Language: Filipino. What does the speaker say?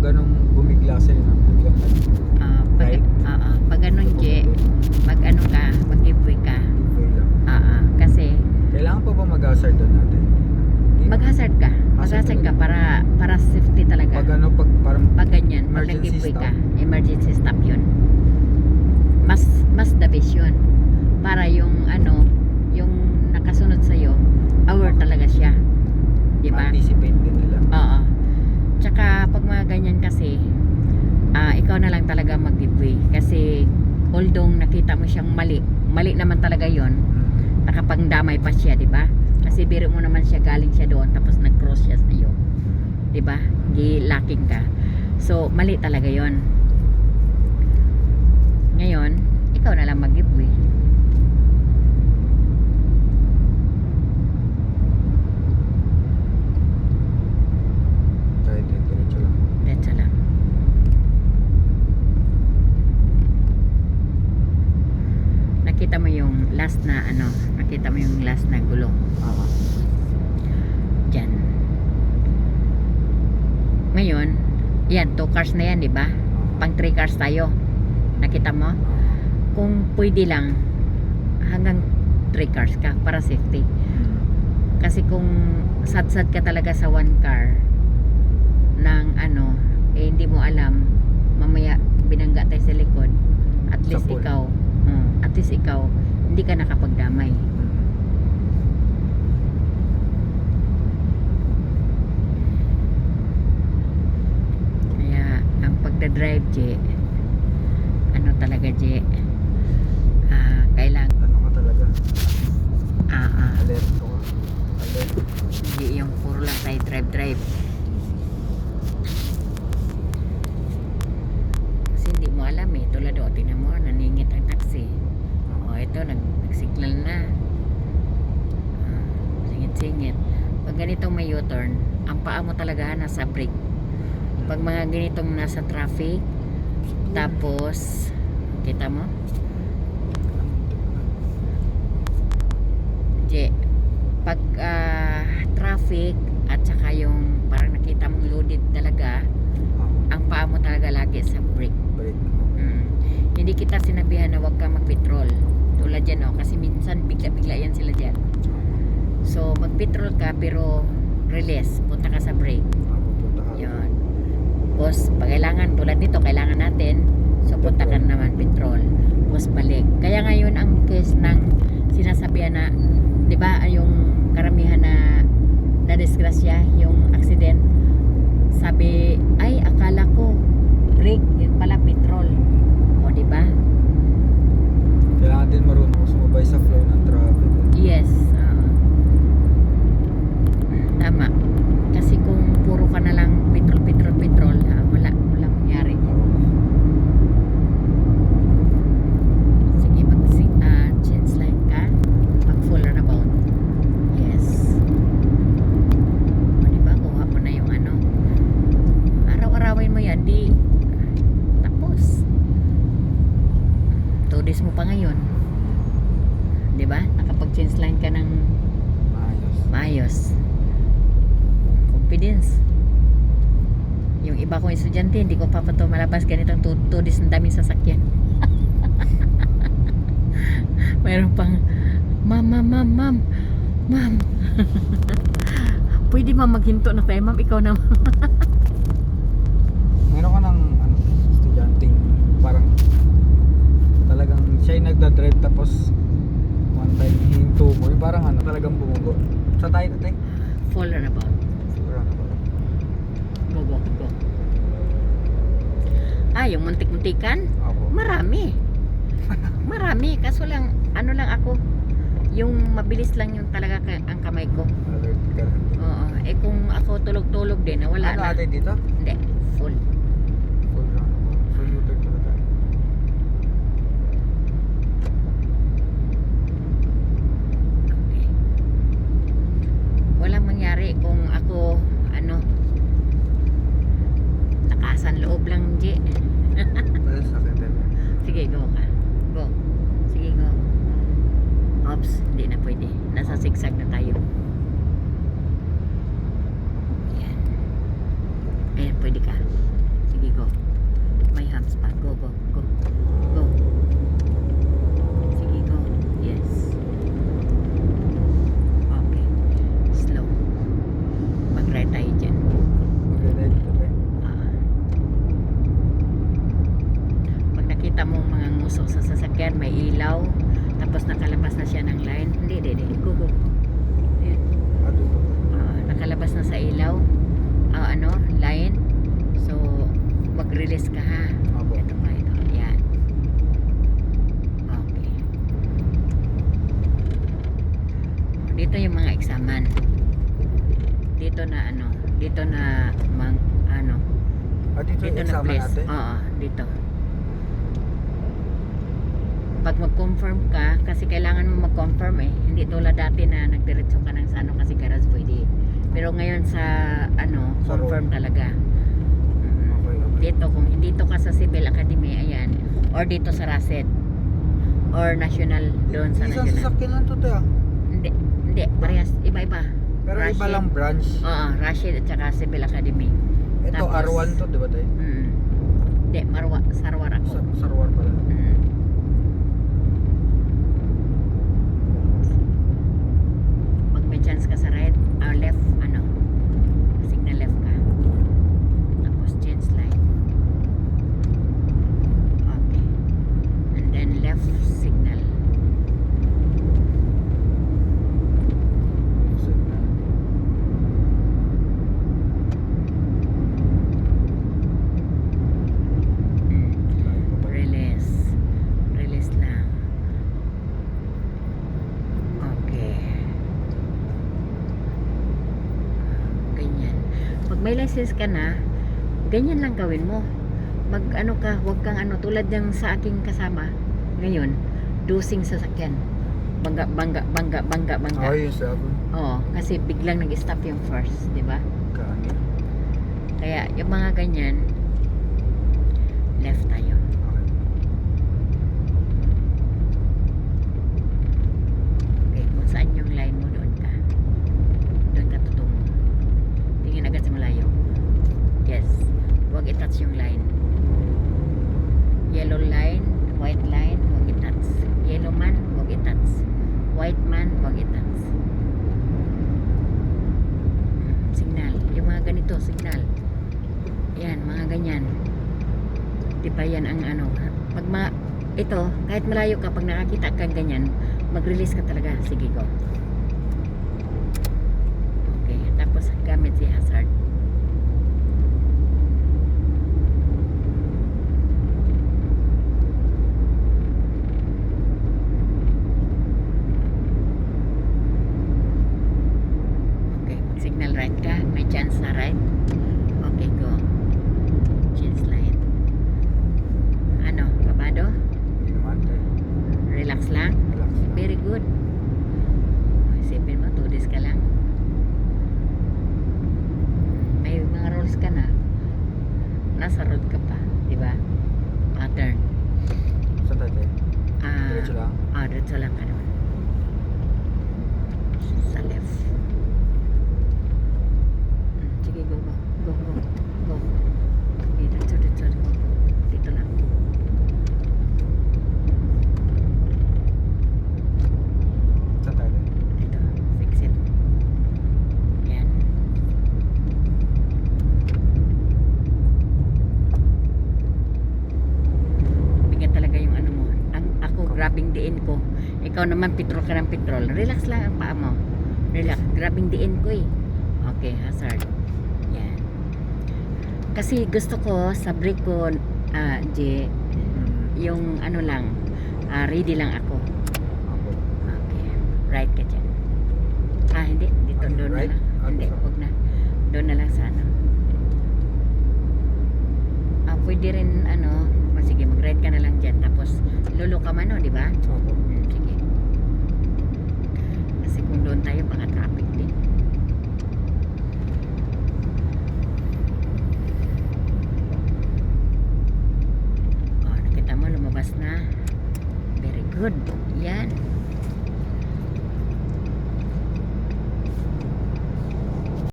anong bumigla sa'yo na biglang Pag, right? pag ganun, Je, mag ano ka, mag-giveaway ka. Giveaway lang. Kasi Kailangan pa ba mag-hazard doon natin? Hindi na. mag-hazard ka. Mag-hazard ka para safety talaga. Pag ano, parang Pag ganyan, pag emergency nag-giveaway ka, stop. emergency stop yun. Mas the best yun. Para yung ano, yung nakasunod sa'yo, aware talaga siya. Di ba? Ma-anticipate din nila. Oo. Tsaka pag mga ganyan kasi, ikaw na lang talaga mag-giveaway. Kasi although nakita mo siyang mali naman talaga yon, nakapangdamay pa siya, di ba? Kasi biro mo naman siya, galing siya doon tapos nag-cross siya sa iyo, di ba? Gi-lacking ka. So mali talaga yon. Ngayon ikaw na lang mag-giveaway. Kahit diretso lang. Diretso lang. Nakita mo yung last na ano, nakita mo yung last na gulong. Oo. Diyan. Ngayon, yan, 2 cars na yan, di ba? Pang 3 cars tayo. Nakita mo? Kung pwede lang, hanggang 3 cars ka para safety. Kasi kung sad-sad ka talaga sa 1 car ng ano, hindi mo alam, mamaya binangga tayo sa likod, at Sa least pool. ikaw, hindi ka nakapagdamay. Kaya ang pagdadrive, Je, ano talaga, Je, kailangan Ano ka talaga? ah Alerto ka. Alert. hindi yung puro lang tayo drive. Kasi hindi mo alam eh, tulad o, tingnan mo, naningit ang taxi. Ito, nagsignal na. Singit-singit. Pag ganitong may U-turn, ang paa mo talaga nasa brake. Pag mga ganitong nasa traffic, tapos kita mo, Je, pag traffic at saka yung parang nakita mong loaded talaga, ang paa mo talaga lagi sa brake. Break. Hindi kita sinabihan na wag ka mag-petrol tulad yan, kasi minsan bigla-bigla yan sila dyan. So mag-petrol ka pero release, punta ka sa brake. Pupunta ka. Yun. Tapos pag kailangan, tulad nito, kailangan natin, so punta ka naman petrol, tapos balik. Kaya ngayon ang case ng sinasabihan na, di ba, yung karamihan na disgrasya, yung accident, sabi, ay akala ko brake, yun pala petrol. O di ba? Kailangan din marunong sumabay sa flow ng traffic. Yes. Tama. Kasi kung puro ka na lang petrol, walang mangyari. Sige, change line ka, mag full runabout. Yes. O diba, kuha mo na yung ano, araw-arawin mo yan, di tapos 2 days mo pa ngayon, diba, nakapag change line ka ng maayos. Confidence. Yung iba kong estudyante, hindi ko pa to malabas ganitong 2 days, ang daming sasakyan. Mayroon pang ma'am pwede maghinto na tayo, ma'am, ikaw na. Meron ka ng estudyanteng parang talagang siya yung nagdadrive tapos one time hinto mo, yung parang talagang bumugo. Sa tayo natin? Full runabout. Go. Yung muntik-muntikan? Opo. Marami. Kaso lang, ano lang ako, yung mabilis lang yung talaga ang kamay ko. Alert ka lang. Oo. Kung ako tulog-tulog din, wala Ano na. ate dito? Hindi. Full. Full roundabout. So U-turn pala tayo. Okay. Walang mangyari kung ako, nakasan loob lang, Je. Well, sa akin din. Sige, go ka. Go. Sige, go. Oops, hindi na pwede. Nasa zigzag na tayo. Ayan. Ayan, pwede ka. becomes pa. Go, go, go. Go. Sige, go. Yes. Okay. Slow. Mag-right tayo dyan. Mag-right dito tayo. Pag nakita mo mga nguso sa sasakyan, may ilaw, tapos nakalabas na siya ng line, hindi. Go, go. Ayan. Dito. Nakalabas na sa ilaw, line. So, mag-release ka ha. Opo. Ito pa ito. Yan. Okay. Dito yung mga eksaman. Dito na dito na Dito yung dito na examen place. natin. Oo, dito. Pag mag-confirm ka, kasi kailangan mo mag-confirm eh. Hindi tulad dati na nagdiretso ka ng sa kasi garage pwede. Pero ngayon sa Sa confirm road. talaga. Okay. Dito, kung dito ka sa Civil Academy, ayan. Or dito sa Raset. Or National, doon sa Isang National. sasakyan lang to tayo. Hindi, parehas, iba-iba. Pero iba Rashid. lang branch. Oo, Rashid at saka Civil Academy. Ito Tapos- R1 to, di ba tayo? Hindi, Sarwar ako. Sarwar pala. Pag may chance ka sa right, left, signal left ka. Tapos change line. Okay. And then left signal. Release. Release lang. Okay. Ganyan. Pag may license ka na, ganyan lang gawin mo. Huwag kang tulad ng sa aking kasama ngayon, dosing sasakyan. Bangga. Ay, yung sabi. Oo, kasi biglang nag-stop yung first, di ba? Kani. Kaya yung mga ganyan, left tayo. Okay. Okay, kung saan yung line mo, doon ka. Doon ka tutungo. Tingin agad sa malayo. Yes. Huwag i-touch yung line. Yellow line, white line, huwag i-touch. Yellow man, huwag i-touch. White man, huwag i-touch. Signal. Yung mga ganito, signal. Yan, mga ganyan. Di ba yan ang pag ito, kahit malayo ka, pag nakakita kang ganyan, mag-release ka talaga. Sige, go. Okay, tapos gamit si hazard. Okay, mag-signal right ka. May chance na right. Okay, go. Change line. Kabado? Hindi naman tayo. Relax lang? Relax lang. Very good. Isipin mo, 2 days ka lang. May mga rules ka na. Nasa road ka pa, di ba? Pattern. Saan tayo tayo? Diretso lang? Diretso lang ka doon. Sa left. Sige, go. Go. Diretso. Dito lang. Saan tayo tayo? Dito, fix it. Yan. Bigat talaga yung mo. Ako, grabbing diin ko. Ikaw naman, petrol ka ng petrol. Relax lang ang paa mo. Relax. Grabbing diin ko eh. Okay, hazard. Yan. Kasi gusto ko, sa brake ko, yung lang, ready lang ako. Ako. Okay. Right ka dyan. Hindi. Dito, Ano, doon right? na lang. Hindi, Ano? huwag na. Doon na lang sa pwede rin, sige, mag-right ka na lang dyan. Tapos, lulo ka man, di ba? Opo. Sige. Kasi kung doon tayo, baka traffic din. Nakita mo, lumabas na. Very good.